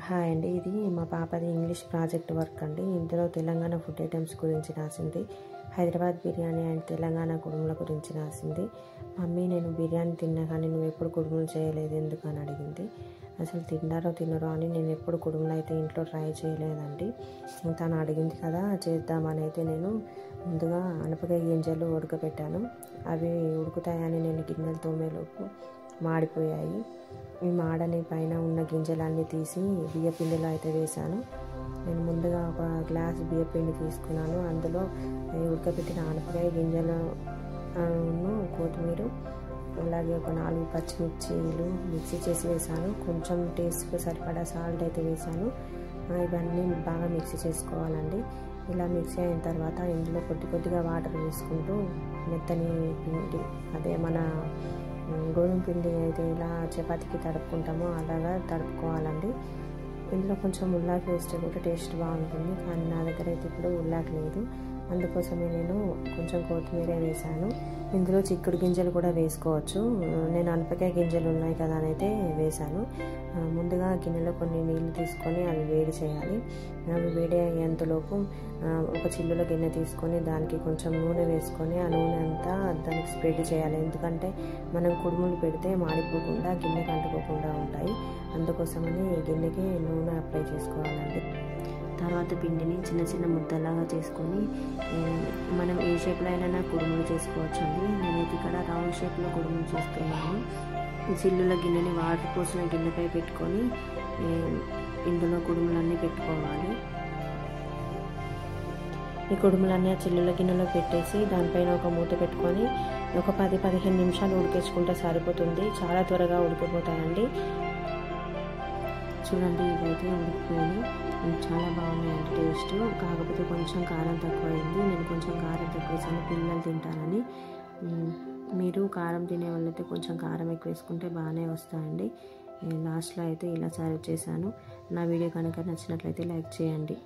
Hi అండి, ఇది మా పాపది ఇంగ్లీష్ ప్రాజెక్ట్ వర్క్ అండి. ఇందులో తెలంగాణ ఫుడ్ ఐటమ్స్ గురించి రాసింది. హైదరాబాద్ బిర్యానీ అండ్ తెలంగాణ కుడుముల గురించి రాసింది. మమ్మీ, నేను బిర్యానీ తిన్నా కానీ నువ్వు ఎప్పుడు కుడుములు చేయలేదు ఎందుకు అని అడిగింది. అసలు తినరో అని నేను ఎప్పుడు కుడుములు అయితే ఇంట్లో ట్రై చేయలేదండి. తను అడిగింది కదా చేద్దామని అయితే నేను ముందుగా అనపకాయ గింజలు ఉడకబెట్టాను. అవి ఉడుకుతాయని నేను గిన్నెలు తోమేలోపు మాడిపోయాయి. ఈ మాడని పైన ఉన్న గింజలన్నీ తీసి బియ్యపిండిలో అయితే వేశాను. నేను ముందుగా ఒక గ్లాస్ బియ్యపిండి తీసుకున్నాను. అందులో ఉడకబెట్టిన ఆనపకాయ గింజలు కొత్తిమీర, అలాగే ఒక 4 పచ్చిమిర్చీలు మిక్సీ చేసి వేసాను. కొంచెం టేస్ట్కి సరిపడా సాల్ట్ అయితే వేసాను. ఇవన్నీ బాగా మిక్సీ చేసుకోవాలండి. ఇలా మిక్సీ అయిన తర్వాత ఇందులో కొద్దిగా వాటర్ వేసుకుంటూ మెత్తని పిండి, అదే మన గోధుమ పిండి అయితే ఇలా చపాతీకి తడుపుకుంటామో అలాగా తడుపుకోవాలండి. ఇందులో కొంచెం ఉల్లాకి వేస్తే కూడా టేస్ట్ బాగుంటుంది, కానీ నా దగ్గర అయితే ఇప్పుడు ఉల్లాకి లేదు. అందుకోసమే నేను కొంచెం కొత్తిమీర వేసాను. ఇందులో చిక్కుడు గింజలు కూడా వేసుకోవచ్చు. నేను అనపకాయ గింజలు ఉన్నాయి కదా అని అయితే వేసాను. ముందుగా గిన్నెలో కొన్ని నీళ్ళు తీసుకొని అవి వేడి చేయాలి. అవి వేడి అయ్యేంతలోపు ఒక చిల్లులో గిన్నె తీసుకొని దానికి కొంచెం నూనె వేసుకొని ఆ నూనె అంతా దానికి స్ప్రెడ్ చేయాలి. ఎందుకంటే మనం కుడుములు పెడితే మాడిపోకుండా గిన్నెకి అంటుకోకుండా ఉంటాయి. అందుకోసమని గిన్నెకి నూనె అప్లై చేసుకోవాలండి. తర్వాత పిండిని చిన్న ముద్దలాగా చేసుకొని మనం ఏ షేప్లో అయినా కుడుములు చేసుకోవచ్చు అండి. నేనైతే ఇక్కడ రౌండ్ షేప్లో కుడుములు చేస్తున్నాను. చిల్లుల గిన్నెని వాటర్ పోసిన గిన్నెపై పెట్టుకొని ఇందులో కుడుములన్నీ పెట్టుకోవాలి. ఈ కుడుములన్నీ ఆ చిల్లుల గిన్నెలో పెట్టేసి దానిపైన ఒక మూత పెట్టుకొని ఒక 10-15 నిమిషాలు ఉడికించుకుంటే సరిపోతుంది. చాలా త్వరగా ఉడికిపోతాయండి. చూడండి, ఇవైతే ఉడికిపోయి చాలా బాగున్నాయండి టేస్ట్. కాకపోతే కొంచెం కారం తక్కువైంది. నేను కొంచెం కారం తక్కువ వేసాను, పిల్లలు తింటారని. మీరు కారం తినే వాళ్ళైతే కొంచెం కారం ఎక్కువ వేసుకుంటే బాగానే వస్తాయండి. లాస్ట్లో అయితే ఇలా సర్వ్ చేశాను. నా వీడియో కనుక నచ్చినట్లయితే లైక్ చేయండి.